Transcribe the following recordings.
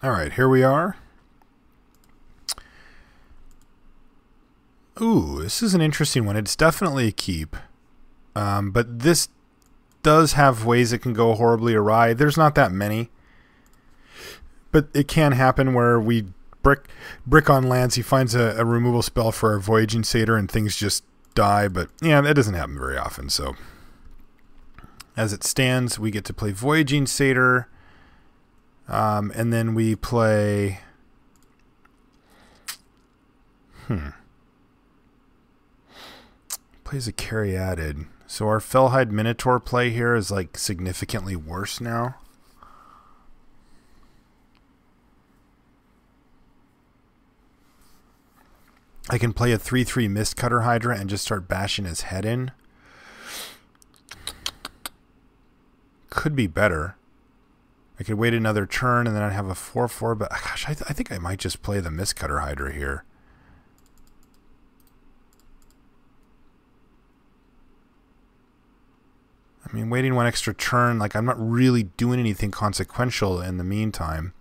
Alright, here we are. Ooh, this is an interesting one. It's definitely a keep. But this does have ways it can go horribly awry. There's not that many. But it can happen where we brick on lands. He finds a removal spell for our Voyaging Satyr and things just die. But yeah, that doesn't happen very often. So as it stands, we get to play Voyaging Satyr. And then we play... Plays a Caryatid. So our Fellhide Minotaur play here is like significantly worse now. I can play a 3/3 Mistcutter Hydra and just start bashing his head in. Could be better. I could wait another turn and then I'd have a 4/4, but gosh, I think I might just play the Mistcutter Hydra here. I mean, waiting one extra turn, like I'm not really doing anything consequential in the meantime.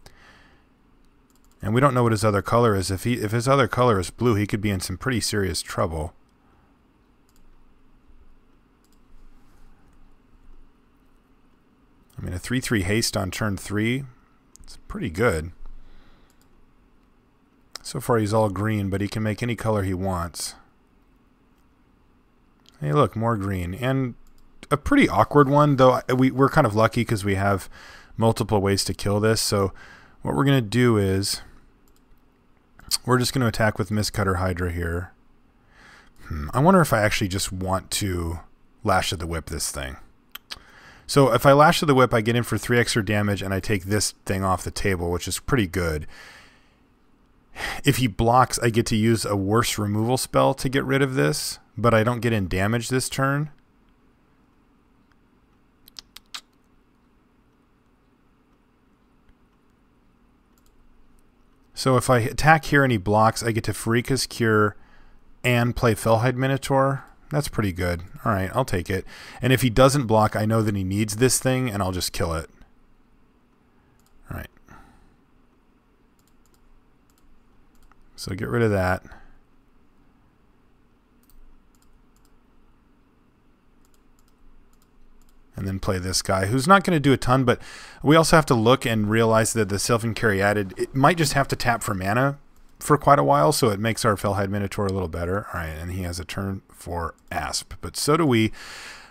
And we don't know what his other color is. If his other color is blue, he could be in some pretty serious trouble. I mean, a 3/3 haste on turn 3, it's pretty good. So far he's all green, but he can make any color he wants. Hey, look, more green. And a pretty awkward one, though we're kind of lucky because we have multiple ways to kill this. So what we're going to do is we're just going to attack with Mistcutter Hydra here. I wonder if I actually just want to Lash of the Whip this thing. So if I Lash of the Whip, I get in for 3 extra damage and I take this thing off the table, which is pretty good. If he blocks, I get to use a worse removal spell to get rid of this, but I don't get in damage this turn. So if I attack here and he blocks, I get to Pharika's Cure and play Fellhide Minotaur. That's pretty good. All right, I'll take it. And if he doesn't block, I know that he needs this thing, and I'll just kill it. All right. So get rid of that. And then play this guy, who's not going to do a ton, but we also have to look and realize that the Sylvan Caryatid, it might just have to tap for mana for quite a while, so it makes our Fellhide Minotaur a little better. All right, and he has a turn for Asp, but so do we. I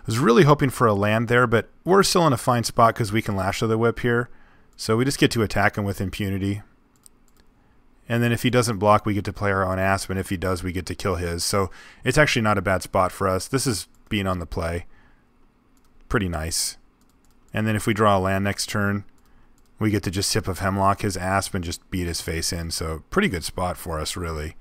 was really hoping for a land there, but we're still in a fine spot because we can Lash of the Whip here. So we just get to attack him with impunity. And then if he doesn't block, we get to play our own Asp, and if he does, we get to kill his. So it's actually not a bad spot for us. This is being on the play. Pretty nice. And then if we draw a land next turn, we get to just Sip of Hemlock his Asp and just beat his face in. So pretty good spot for us, really.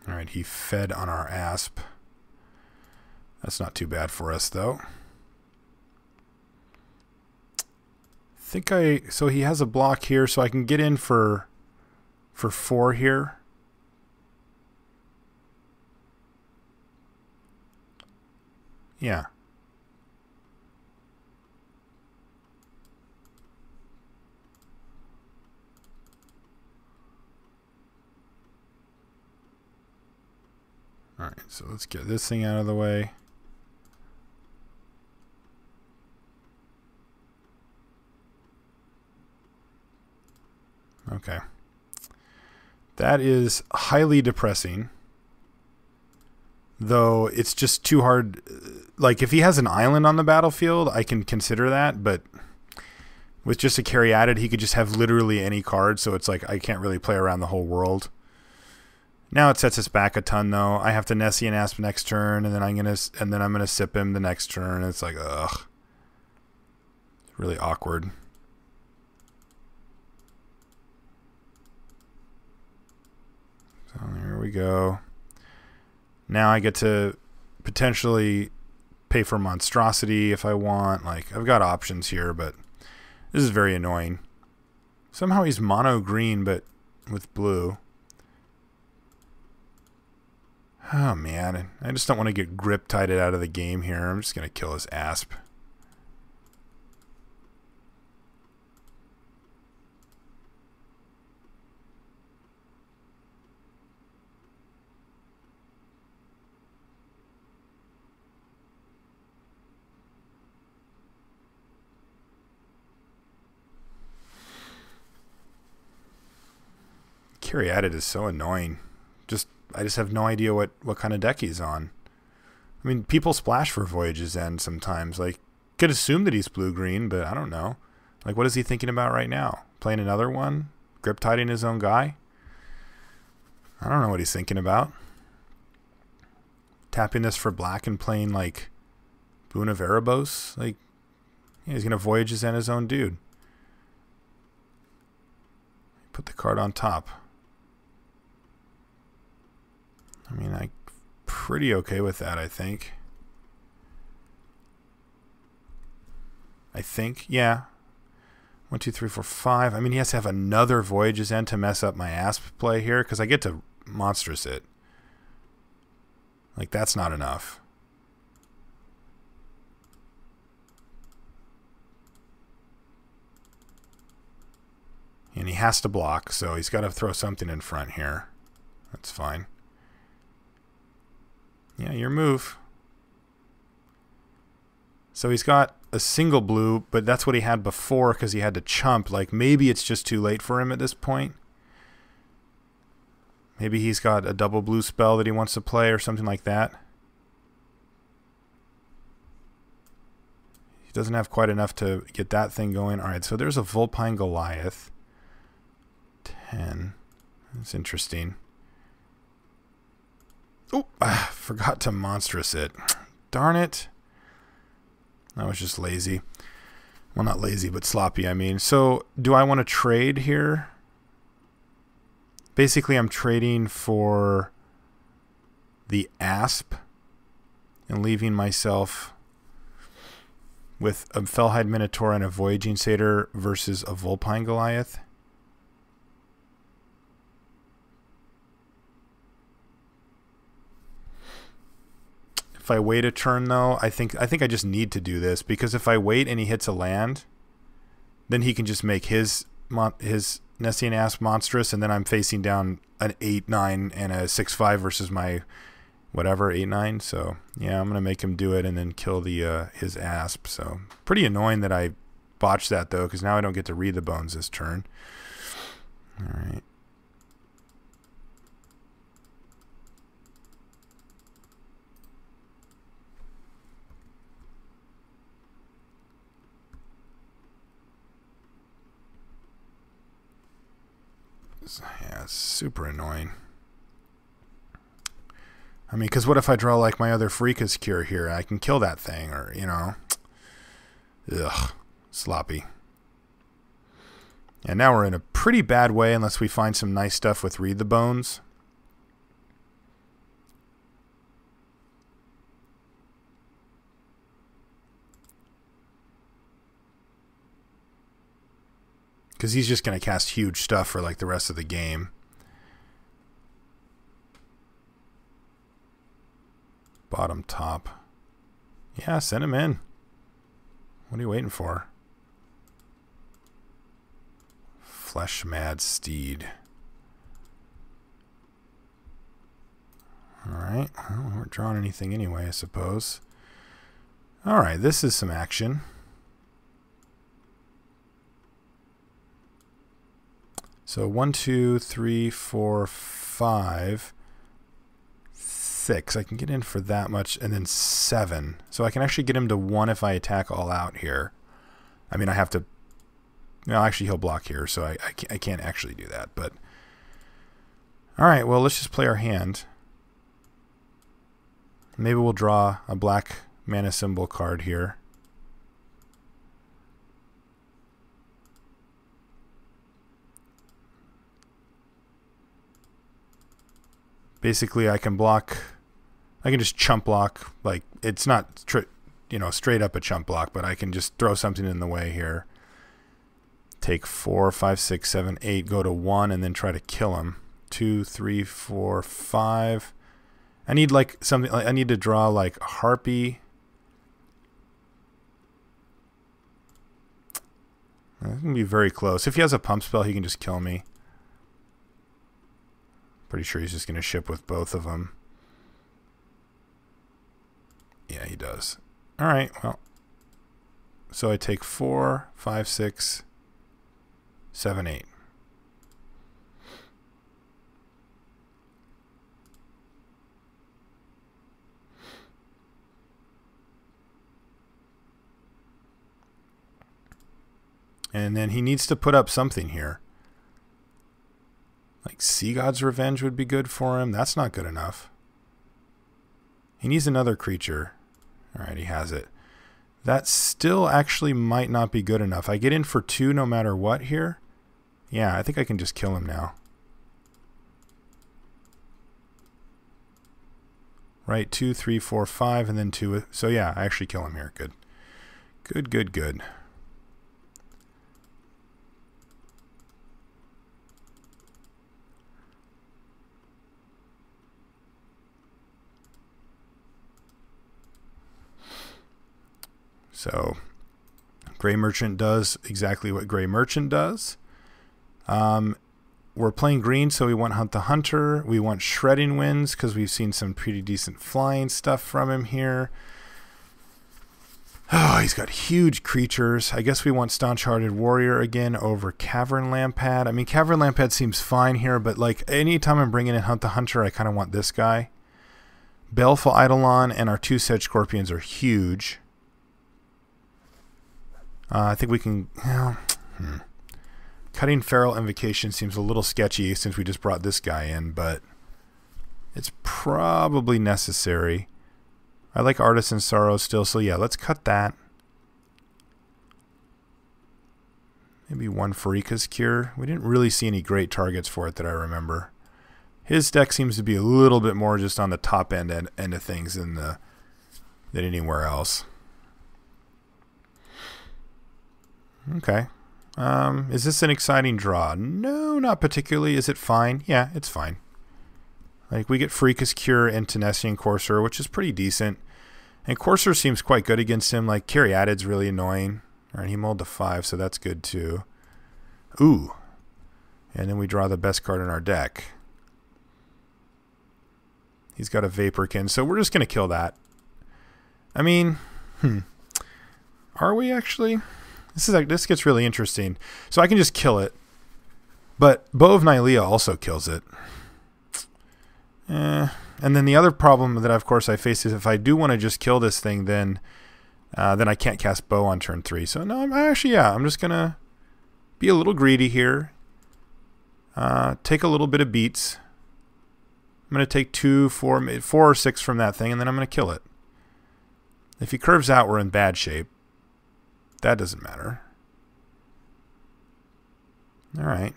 All right, he fed on our Asp. That's not too bad for us, though. So he has a block here, so I can get in for 4 here. Yeah. All right, so let's get this thing out of the way. Okay. That is highly depressing. Though it's just too hard. Like, if he has an island on the battlefield, I can consider that, but with just a Caryatid, he could just have literally any card, so it's like I can't really play around the whole world. Now it sets us back a ton, though. I have to Nessie and Asp next turn, and then I'm gonna sip him the next turn. It's like, ugh, really awkward. So here we go. Now I get to potentially pay for monstrosity if I want. Like, I've got options here, but this is very annoying. Somehow he's mono green, but with blue. Oh, man. I just don't want to get grip-tided out of the game here. I'm just going to kill his Asp. Caryatid is so annoying. I just have no idea what kind of deck he's on. I mean, people splash for Voyage's End sometimes. Like, could assume that he's blue-green, but I don't know. Like, what is he thinking about right now? Playing another one? Grip-tiding his own guy? I don't know what he's thinking about. Tapping this for black and playing, like, Boon of Erebos? Like, yeah, he's going to Voyage's End his own dude. Put the card on top. I mean, I'm pretty okay with that, I think. Yeah. 1, 2, 3, 4, 5. I mean, he has to have another Voyage's End to mess up my Asp play here, because I get to monstrous it. Like, that's not enough. And he has to block, so he's got to throw something in front here. That's fine. Yeah, your move. So he's got a single blue, but that's what he had before because he had to chump. Like, maybe it's just too late for him at this point. Maybe he's got a double blue spell that he wants to play or something like that. He doesn't have quite enough to get that thing going. All right, so there's a Vulpine Goliath. 10. That's interesting. Oh, forgot to monstrous it. Darn it. I was just lazy. Well, not lazy, but sloppy, I mean. So, do I want to trade here? Basically, I'm trading for the Asp and leaving myself with a Fellhide Minotaur and a Voyaging Satyr versus a Vulpine Goliath. If I wait a turn, though, I think I just need to do this, because if I wait and he hits a land, then he can just make his Nessian Asp monstrous, and then I'm facing down an 8/9 and a 6/5 versus my whatever 8/9. So yeah, I'm gonna make him do it and then kill the his Asp. So pretty annoying that I botched that though, because now I don't get to read the bones this turn. All right. Yeah, it's super annoying. I mean, because what if I draw like my other Freaka's Cure here? I can kill that thing, or, you know. Ugh, sloppy. And now we're in a pretty bad way unless we find some nice stuff with Read the Bones. Because he's just going to cast huge stuff for like the rest of the game. Bottom, top. Yeah, send him in. What are you waiting for? Flesh Mad Steed. Alright, well, we weren't drawing anything anyway, I suppose. Alright, this is some action. So 1, 2, 3, 4, 5, 6. I can get in for that much, and then 7. So I can actually get him to 1 if I attack all out here. I mean, I have to... No, actually, he'll block here, so I can't actually do that. But alright, well, let's just play our hand. Maybe we'll draw a black mana symbol card here. Basically, I can block. I can just chump block. Like, it's not straight up a chump block, but I can just throw something in the way here. Take 4, 5, 6, 7, 8, go to 1, and then try to kill him. 2, 3, 4, 5. I need like something. I need to draw like Harpy. It's gonna be very close. If he has a pump spell, he can just kill me. Pretty sure he's just gonna ship with both of them. Yeah, he does. All right. Well, so I take 4, 5, 6, 7, 8. And then he needs to put up something here. Like Sea God's Revenge would be good for him. That's not good enough. He needs another creature. All right, he has it. That still actually might not be good enough. I get in for 2 no matter what here. Yeah, I think I can just kill him now. Right, 2, 3, 4, 5, and then 2. So yeah, I actually kill him here. Good. Good, good, good. So, Gray Merchant does exactly what Gray Merchant does. We're playing green, so we want Hunt the Hunter. We want Shredding Winds because we've seen some pretty decent flying stuff from him here. Oh, he's got huge creatures. I guess we want Staunch-Hearted Warrior again over Cavern Lampad. I mean, Cavern Lampad seems fine here, but like anytime I'm bringing in Hunt the Hunter, I kind of want this guy. Baleful Eidolon and our 2 Sedge Scorpions are huge. I think we can... Cutting Feral Invocation seems a little sketchy since we just brought this guy in, but it's probably necessary. I like Artisan Sorrow still, so yeah, let's cut that. Maybe 1 Farika's Cure. We didn't really see any great targets for it that I remember. His deck seems to be a little bit more just on the top end of things than anywhere else. Okay. Is this an exciting draw? No, not particularly. Is it fine? Yeah, it's fine. Like, we get Farika's Cure into Nessian Courser, which is pretty decent. And Courser seems quite good against him. Like, Caryatid's really annoying. Alright, he mulled to 5, so that's good too. Ooh. And then we draw the best card in our deck. He's got a Vaporkin, so we're just going to kill that. I mean, Are we actually? This gets really interesting. So I can just kill it. But Bow of Nylea also kills it. And then the other problem that, of course, I face is if I do want to just kill this thing, then I can't cast Bow on turn 3. So no, I'm just going to be a little greedy here. Take a little bit of beats. I'm going to take 2, 4 or 6 from that thing, and then I'm going to kill it. If he curves out, we're in bad shape. That doesn't matter. All right.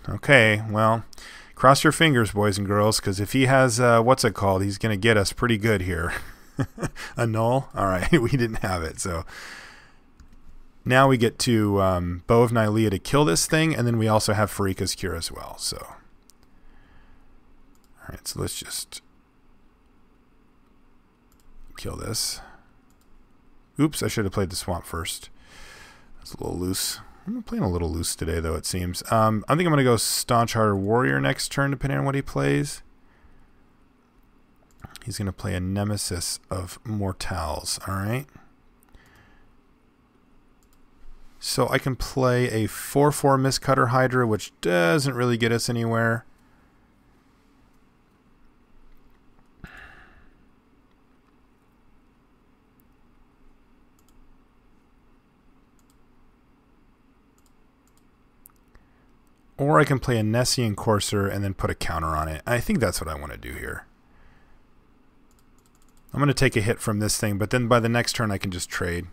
Okay, well, cross your fingers, boys and girls, because if he has, what's it called, he's going to get us pretty good here. A null? All right, we didn't have it. So now we get to Bow of Nylea to kill this thing, and then we also have Farika's Cure as well. So, all right, so let's just kill this. Oops, I should have played the swamp first. It's a little loose. I'm playing a little loose today, though, it seems. I think I'm going to go Staunch-Hearted Warrior next turn, depending on what he plays. He's going to play a Nemesis of Mortals, all right? So I can play a 4/4 Mistcutter Hydra, which doesn't really get us anywhere. Or I can play a Nessian Courser and then put a counter on it. I think that's what I want to do here. I'm going to take a hit from this thing, but then by the next turn I can just trade.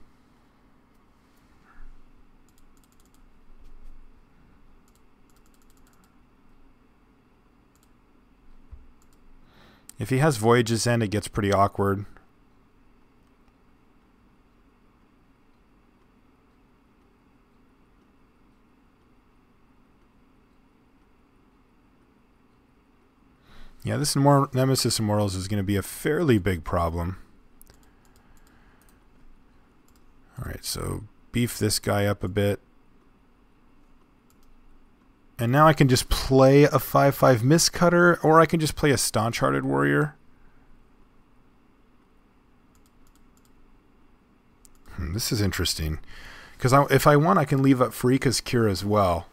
If he has Voyage's End, it gets pretty awkward. Yeah, this Nemesis Immortals is going to be a fairly big problem. Alright, so beef this guy up a bit. And now I can just play a 5/5 Mistcutter, or I can just play a Staunch-Hearted Warrior. This is interesting. Because if I want, I can leave up Freeka's Cure as well,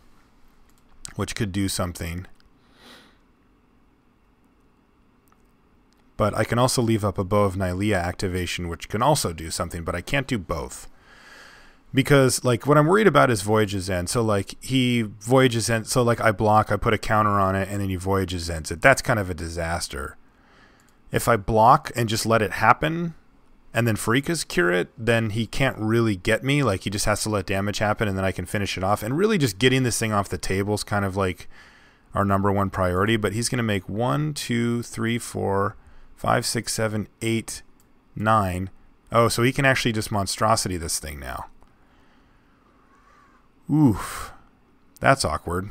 which could do something. But I can also leave up a Bow of Nylea activation, which can also do something, but I can't do both. Because, like, what I'm worried about is Voyage's End. So, like, he Voyage's End. So, like, I block, I put a counter on it, and then he Voyage's Ends it. That's kind of a disaster. If I block and just let it happen, and then Freeka's Cure it, then he can't really get me. Like, he just has to let damage happen, and then I can finish it off. And really just getting this thing off the table is kind of, like, our #1 priority. But he's going to make 1, 2, 3, 4... 5, 6, 7, 8, 9. Oh, so he can actually just monstrosity this thing now. Oof. That's awkward.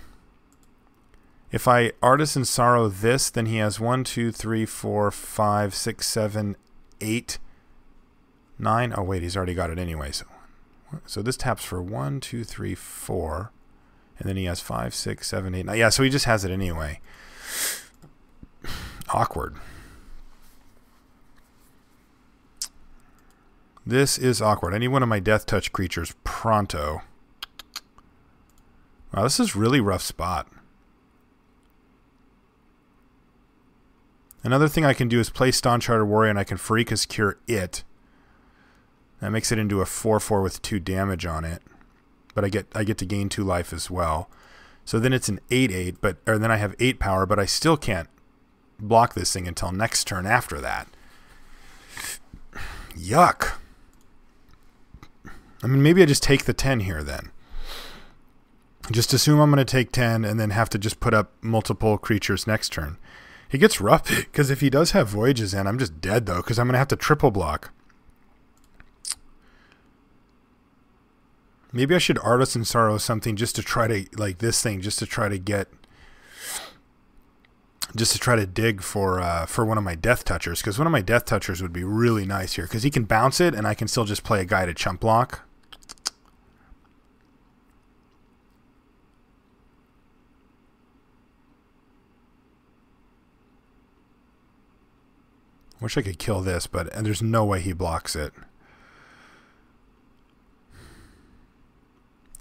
If I Artisan Sorrow this, then he has 1, 2, 3, 4, 5, 6, 7, 8, 9. Oh, wait, he's already got it anyway. So this taps for 1, 2, 3, 4. And then he has 5, 6, 7, 8, 9. Yeah, so he just has it anyway. Awkward. This is awkward. I need one of my Death Touch creatures pronto. Wow, this is really rough spot. Another thing I can do is play Staunch-Hearted Warrior, and I can Freeka's Cure it. That makes it into a 4/4 with 2 damage on it. But I get to gain 2 life as well. So then it's an 8/8, or then I have 8 power, but I still can't block this thing until next turn after that. Yuck. I mean, maybe I just take the 10 here then. Just assume I'm going to take 10 and then have to just put up multiple creatures next turn. It gets rough because if he does have Voyages in, I'm just dead though because I'm going to have to triple block. Maybe I should Artisan Sorrow something just to try to, like this thing, just to try to get... Just to try to dig for one of my Death Touchers. Because one of my Death Touchers would be really nice here. Because he can bounce it and I can still just play a guy to chump block. Wish I could kill this, but there's no way he blocks it.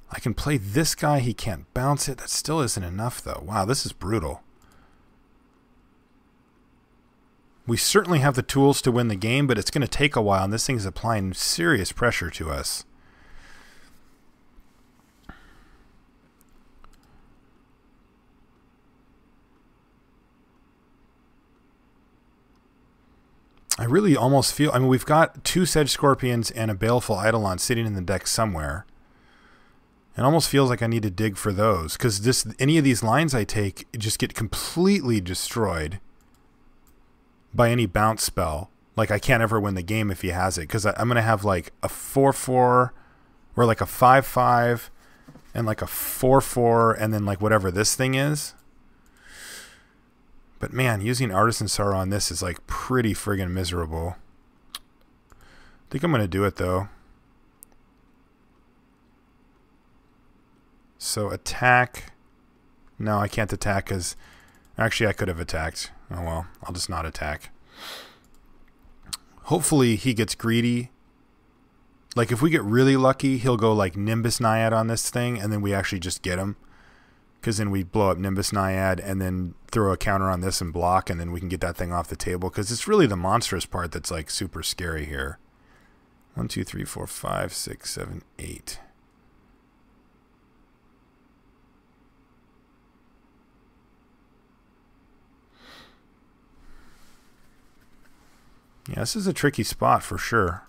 I can play this guy. He can't bounce it. That still isn't enough, though. Wow, this is brutal. We certainly have the tools to win the game, but it's going to take a while, and this thing is applying serious pressure to us. I really almost feel... I mean, we've got 2 Sedge Scorpions and a Baleful Eidolon sitting in the deck somewhere. It almost feels like I need to dig for those, because any of these lines I take just get completely destroyed by any bounce spell. Like, I can't ever win the game if he has it, because I'm going to have like a 4/4 or like a 5/5 and like a 4/4 and then like whatever this thing is. But man, using Artisan Sorrow on this is like pretty friggin' miserable. I think I'm going to do it though. So attack. No, I can't attack because actually I could have attacked. Oh well, I'll just not attack. Hopefully he gets greedy. Like if we get really lucky, he'll go like Nimbus Naiad on this thing and then we actually just get him. Because then we blow up Nimbus Naiad and then throw a counter on this and block and then we can get that thing off the table. Because it's really the monstrous part that's like super scary here. 1, 2, 3, 4, 5, 6, 7, 8. Yeah, this is a tricky spot for sure.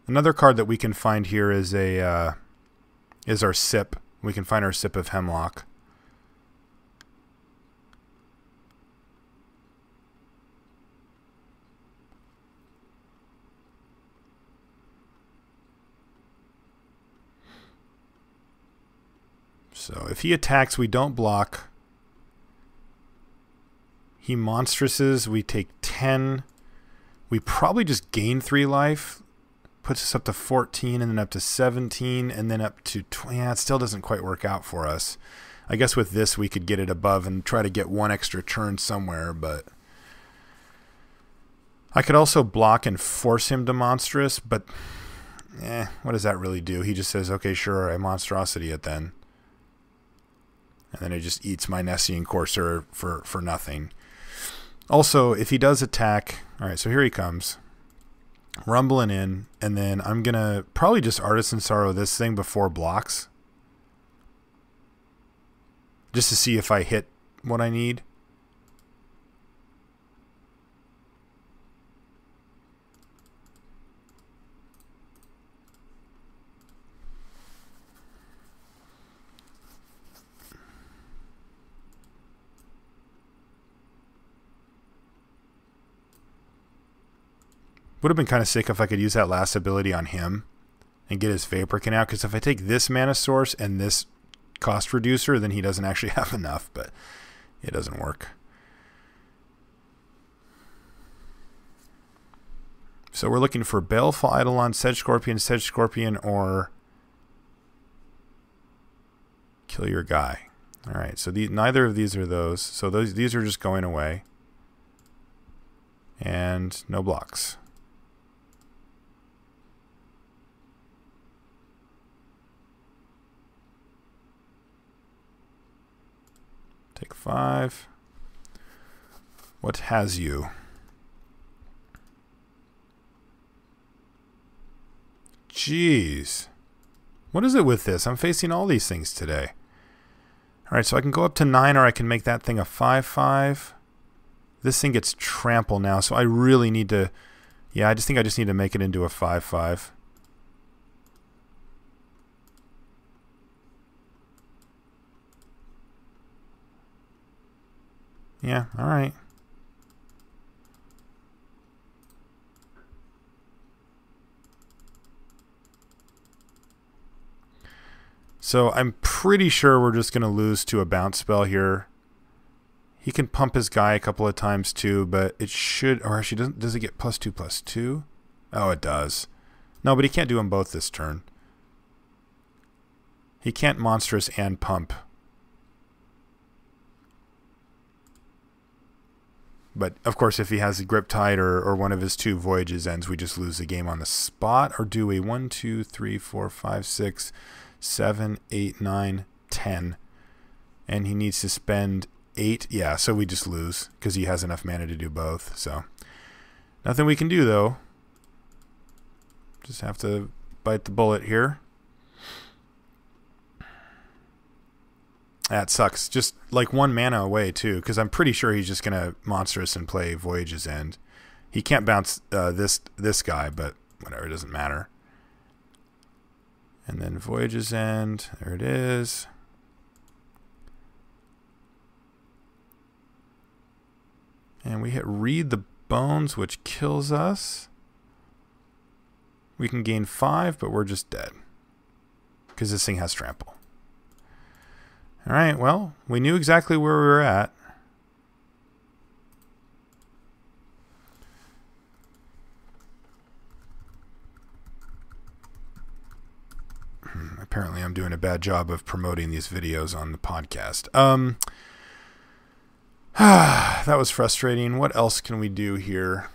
Another card that we can find here is our Sip. We can find our Sip of Hemlock. So if he attacks, we don't block. He monstresses, we take 10. We probably just gain 3 life. Puts us up to 14 and then up to 17 and then up to 20. Yeah, it still doesn't quite work out for us. I guess with this we could get it above and try to get 1 extra turn somewhere, but I could also block and force him to monstrous, but what does that really do? He just says, okay, sure, I monstrosity it then. And then it just eats my Nessian Courser for nothing. Also, if he does attack, all right, so here he comes. Rumbling in, and then I'm going to probably just Artisan Sorrow this thing before blocks. Just to see if I hit what I need. Would have been kind of sick if I could use that last ability on him and get his Vaporkin out, because if I take this mana source and this cost reducer, then he doesn't actually have enough, but it doesn't work. So we're looking for Baleful Eidolon, Sedge Scorpion, or kill your guy. All right, so neither of these are those. So these are just going away. And no blocks. Take 5. What has you? Jeez. What is it with this? I'm facing all these things today. Alright, so I can go up to 9, or I can make that thing a 5/5. This thing gets trample now, so I really need to... Yeah, I just think I just need to make it into a 5/5. Yeah, alright. So I'm pretty sure we're just going to lose to a bounce spell here. He can pump his guy a couple of times too, but it should... Or actually, does it get +2/+2? Oh, it does. No, but he can't do them both this turn. He can't monstrous and pump. But, of course, if he has a Griptide or one of his 2 Voyages ends, we just lose the game on the spot. Or do we? 1, 2, 3, 4, 5, 6, 7, 8, 9, 10. And he needs to spend 8. Yeah, so we just lose because he has enough mana to do both. So, nothing we can do, though. Just have to bite the bullet here. That sucks. Just like 1 mana away, too, because I'm pretty sure he's just going to monstrous and play Voyage's End. He can't bounce this guy, but whatever, it doesn't matter. And then Voyage's End, there it is. And we hit Read the Bones, which kills us. We can gain 5, but we're just dead. Because this thing has trample. Alright, well, we knew exactly where we were at. Apparently I'm doing a bad job of promoting these videos on the podcast. That was frustrating. What else can we do here?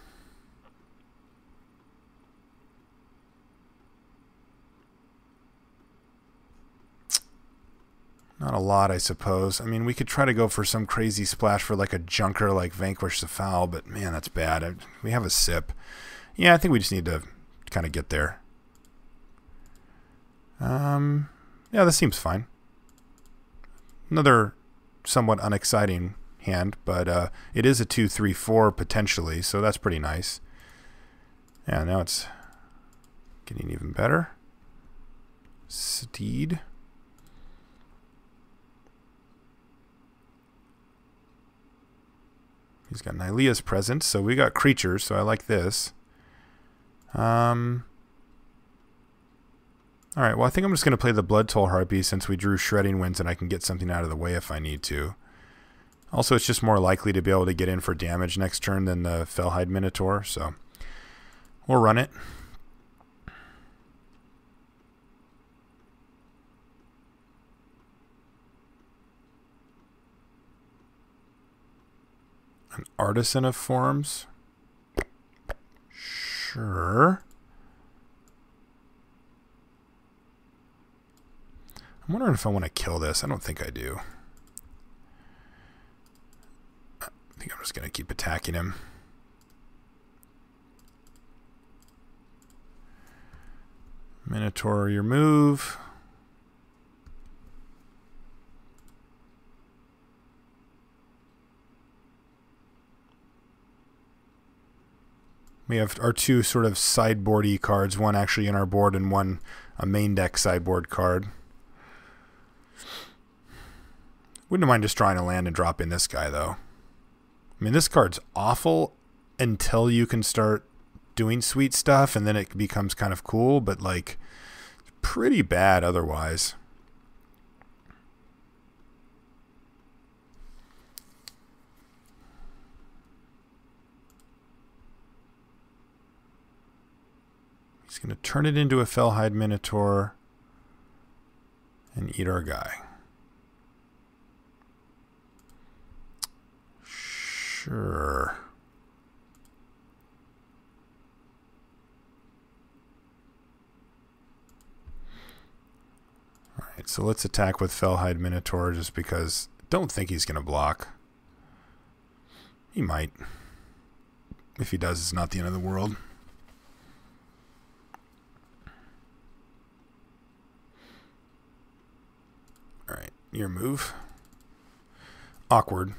Not a lot, I suppose. I mean, we could try to go for some crazy splash for like a junker like Vanquish the Foul, but man, that's bad. We have a sip. Yeah, I think we just need to kind of get there. Yeah, this seems fine. Another somewhat unexciting hand, but it is a 2/3/4 potentially, so that's pretty nice. Yeah, now it's getting even better. Steed. He's got Nylea's Presence, so we got creatures, so I like this. All right, well, I think I'm just going to play the Blood Toll Harpy since we drew Shredding Winds and I can get something out of the way if I need to. Also, it's just more likely to be able to get in for damage next turn than the Fellhide Minotaur, so we'll run it. An Artisan of Forms? Sure. I'm wondering if I want to kill this. I don't think I do. I think I'm just going to keep attacking him. Minotaur, your move. We have our two sort of sideboardy cards, one actually in our board and one a main deck sideboard card. Wouldn't mind just drawing a land and dropping this guy, though. I mean, this card's awful until you can start doing sweet stuff, and then it becomes kind of cool, but, like, pretty bad otherwise. He's going to turn it into a Fellhide Minotaur and eat our guy. Sure. Alright, so let's attack with Fellhide Minotaur just because I don't think he's going to block. He might. If he does, it's not the end of the world. Alright, your move. Awkward.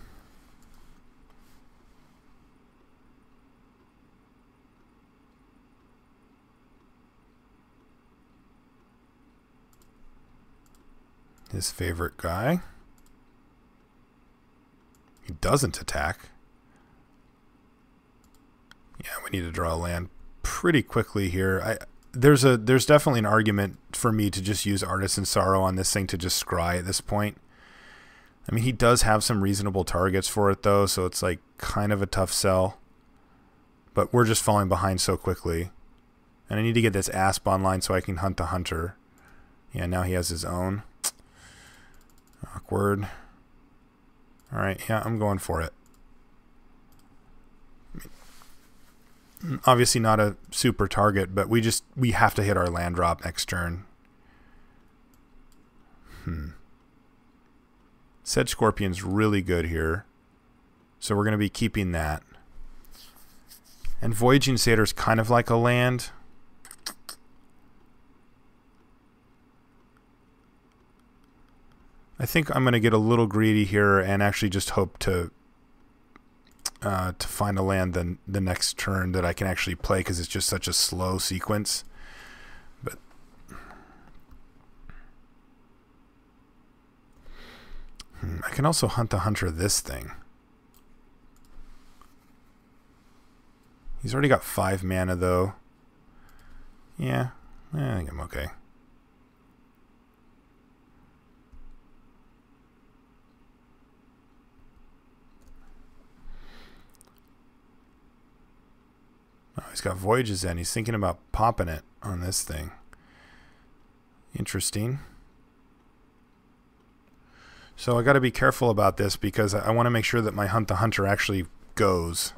His favorite guy. He doesn't attack. Yeah, we need to draw a land pretty quickly here. There's definitely an argument for me to just use Artisan Sorrow on this thing to just scry at this point. I mean, he does have some reasonable targets for it, though, so it's like kind of a tough sell. But we're just falling behind so quickly. And I need to get this Asp online so I can hunt the Hunter. Yeah, now he has his own. Awkward. Alright, yeah, I'm going for it. Obviously not a super target, but we have to hit our land drop next turn. Sedge Scorpion's really good here. So we're going to be keeping that. And Voyaging Satyr's kind of like a land. I think I'm going to get a little greedy here and actually just hope to find a land the next turn that I can actually play because it's just such a slow sequence. But I can also hunt the Hunter this thing. He's already got 5 mana though. Yeah, I think I'm okay. Oh, he's got Voyages in. He's thinking about popping it on this thing. Interesting. So I got to be careful about this because I want to make sure that my Hunt the Hunter actually goes.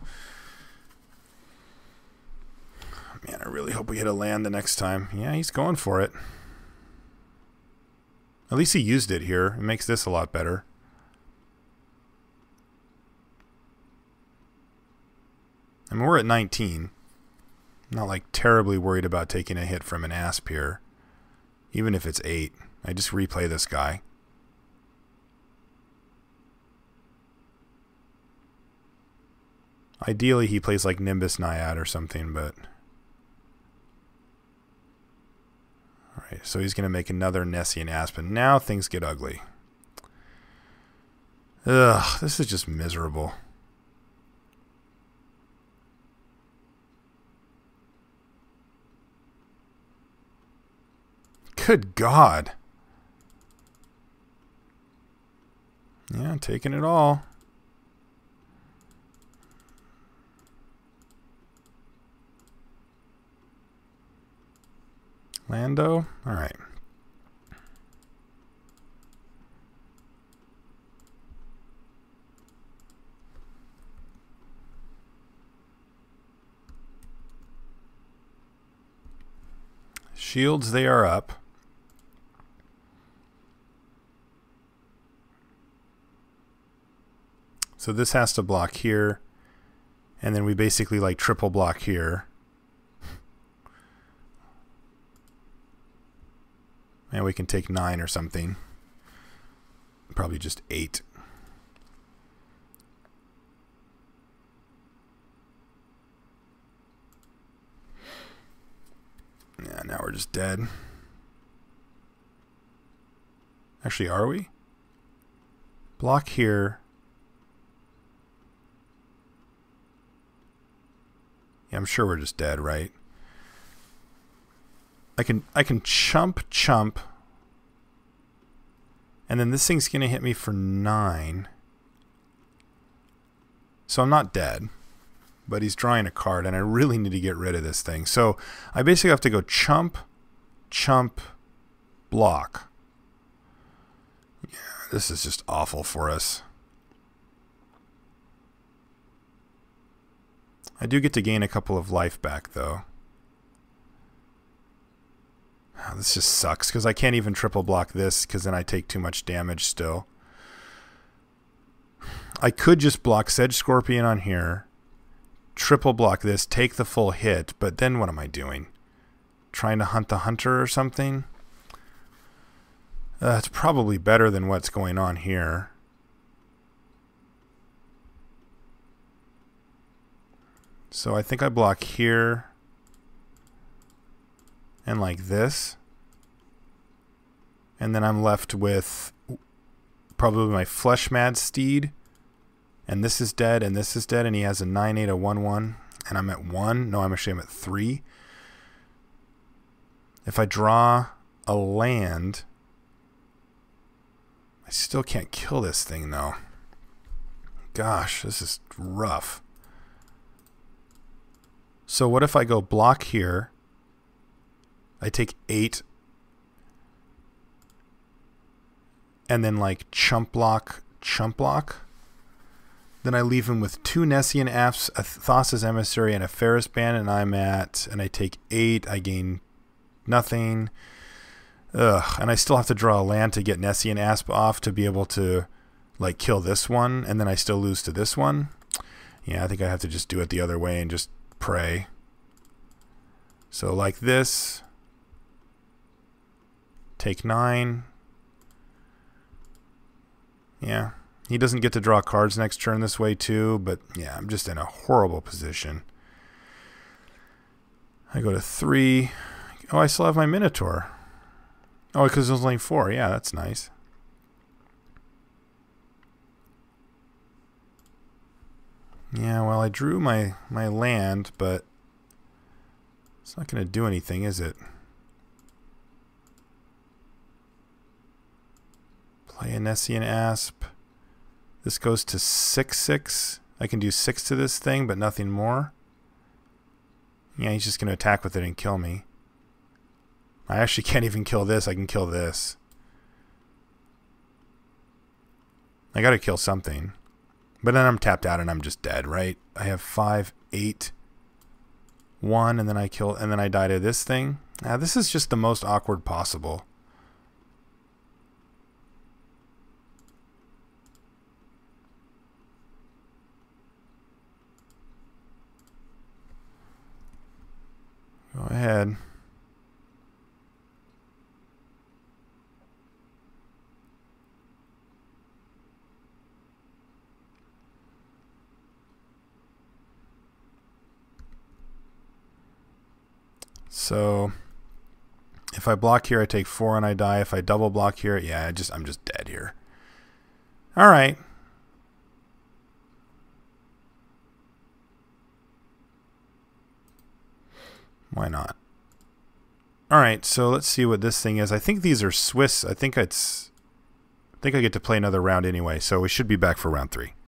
Man, I really hope we hit a land the next time. Yeah, he's going for it. At least he used it here. It makes this a lot better. I mean, we're at 19. Not like terribly worried about taking a hit from an Asp here. Even if it's 8. I just replay this guy. Ideally he plays like Nimbus Naiad or something, but... Alright, so he's going to make another Nessian Asp, and now things get ugly. Ugh, this is just miserable. Good God. Yeah, taking it all. Lando? All right. Shields, they are up. So this has to block here. And then we basically like triple block here. And we can take 9 or something. Probably just 8. Yeah, now we're just dead. Actually, are we? Block here. Yeah, I'm sure we're just dead, right? I can chump. And then this thing's going to hit me for 9. So I'm not dead. But he's drawing a card, and I really need to get rid of this thing. So I basically have to go chump, block. Yeah, this is just awful for us. I do get to gain a couple of life back, though. Oh, this just sucks, because I can't even triple block this, because then I take too much damage still. I could just block Sedge Scorpion on here, triple block this, take the full hit, but then what am I doing? Trying to hunt the hunter or something? It's probably better than what's going on here. So I think I block here and like this. And then I'm left with probably my Flesh Mad Steed. And this is dead, and this is dead, and he has a 9/8, a 1/1, and I'm at 1. No, I'm at 3. If I draw a land, I still can't kill this thing, though. Gosh, this is rough. So what if I go block here? I take 8, and then like chump block. Then I leave him with 2 Nessian Apps, a Thassa's Emissary, and a Ferris Band, and I take 8, I gain nothing. Ugh, and I still have to draw a land to get Nessian Asp off to be able to, like, kill this one, and then I still lose to this one. Yeah, I think I have to just do it the other way and just pray. So like this, take 9. Yeah. He doesn't get to draw cards next turn this way too, but yeah, I'm just in a horrible position. I go to 3. Oh, I still have my Minotaur. Oh, because there's only 4. Yeah, that's nice. Yeah, well, I drew my land, but it's not going to do anything, is it? Play a Nessian Asp. This goes to 6/6. I can do 6 to this thing, but nothing more. Yeah, he's just going to attack with it and kill me. I actually can't even kill this. I can kill this. I got to kill something. But then I'm tapped out and I'm just dead, right? I have 5, 8, 1, and then I kill, and then I die to this thing. Now, this is just the most awkward possible. Go ahead. So if I block here, I take 4 and I die. If I double block here, yeah, I'm just dead here. All right. Why not? All right, so let's see what this thing is. I think these are Swiss. I think I get to play another round anyway, so we should be back for round 3.